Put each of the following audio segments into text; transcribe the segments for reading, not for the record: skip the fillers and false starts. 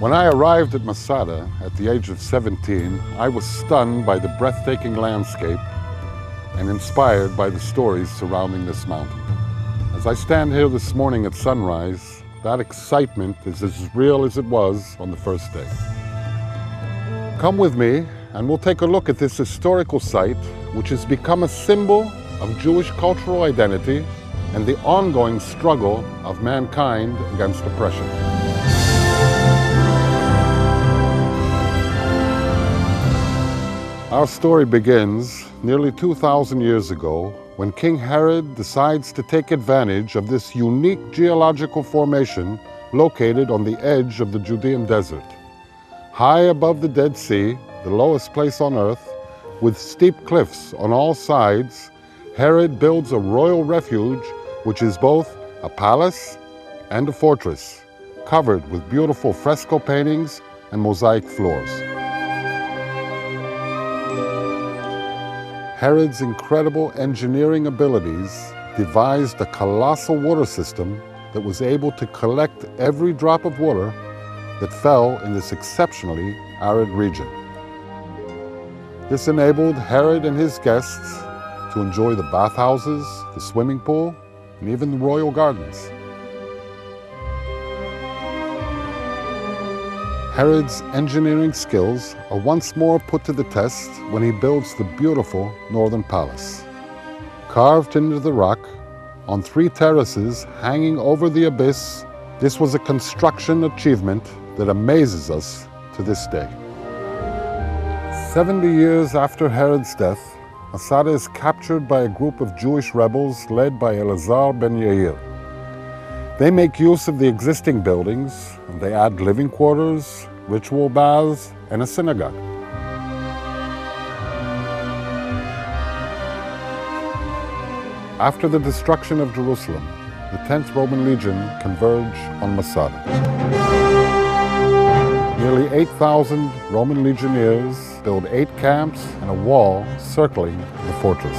When I arrived at Masada at the age of 17, I was stunned by the breathtaking landscape and inspired by the stories surrounding this mountain. As I stand here this morning at sunrise, that excitement is as real as it was on the first day. Come with me and we'll take a look at this historical site, which has become a symbol of Jewish cultural identity and the ongoing struggle of mankind against oppression. Our story begins nearly 2,000 years ago when King Herod decides to take advantage of this unique geological formation located on the edge of the Judean desert. High above the Dead Sea, the lowest place on earth, with steep cliffs on all sides, Herod builds a royal refuge which is both a palace and a fortress, covered with beautiful fresco paintings and mosaic floors. Herod's incredible engineering abilities devised a colossal water system that was able to collect every drop of water that fell in this exceptionally arid region. This enabled Herod and his guests to enjoy the bathhouses, the swimming pool, and even the royal gardens. Herod's engineering skills are once more put to the test when he builds the beautiful northern palace. Carved into the rock, on 3 terraces hanging over the abyss, this was a construction achievement that amazes us to this day. 70 years after Herod's death, Masada is captured by a group of Jewish rebels led by Elazar ben Yair. They make use of the existing buildings, and they add living quarters, ritual baths, and a synagogue. After the destruction of Jerusalem, the 10th Roman Legion converge on Masada. Nearly 8,000 Roman legionnaires build 8 camps and a wall circling the fortress.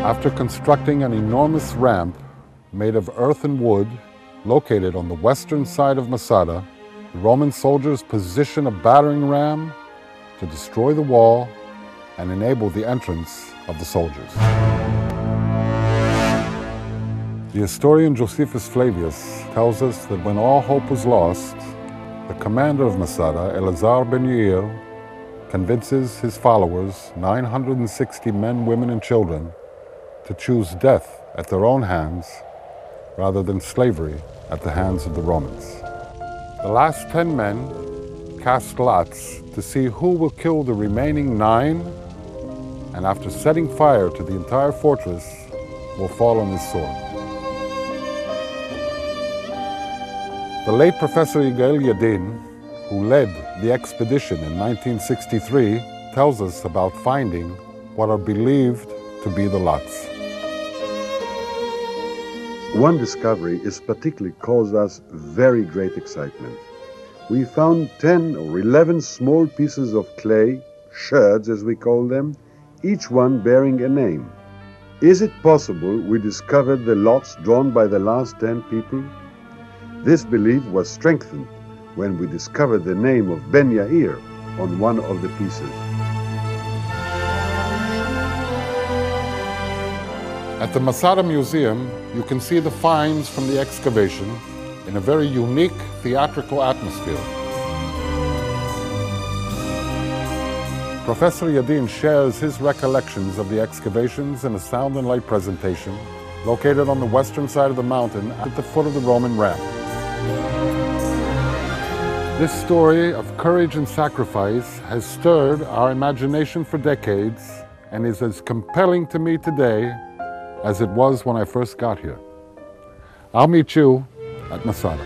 After constructing an enormous ramp made of earth and wood located on the western side of Masada, the Roman soldiers position a battering ram to destroy the wall and enable the entrance of the soldiers. The historian Josephus Flavius tells us that when all hope was lost, the commander of Masada, Elazar ben Yair, convinces his followers, 960 men, women, and children, to choose death at their own hands rather than slavery at the hands of the Romans. The last 10 men cast lots to see who will kill the remaining 9, and after setting fire to the entire fortress, will fall on his sword. The late Professor Yigael Yadin, who led the expedition in 1963, tells us about finding what are believed to be the lots. One discovery is particularly caused us very great excitement. We found 10 or 11 small pieces of clay, sherds as we call them, each one bearing a name. Is it possible we discovered the lots drawn by the last 10 people? This belief was strengthened when we discovered the name of Ben Yair on one of the pieces. At the Masada Museum, you can see the finds from the excavation in a very unique theatrical atmosphere. Professor Yadin shares his recollections of the excavations in a sound and light presentation located on the western side of the mountain at the foot of the Roman ramp. This story of courage and sacrifice has stirred our imagination for decades and is as compelling to me today as it was when I first got here. I'll meet you at Masada.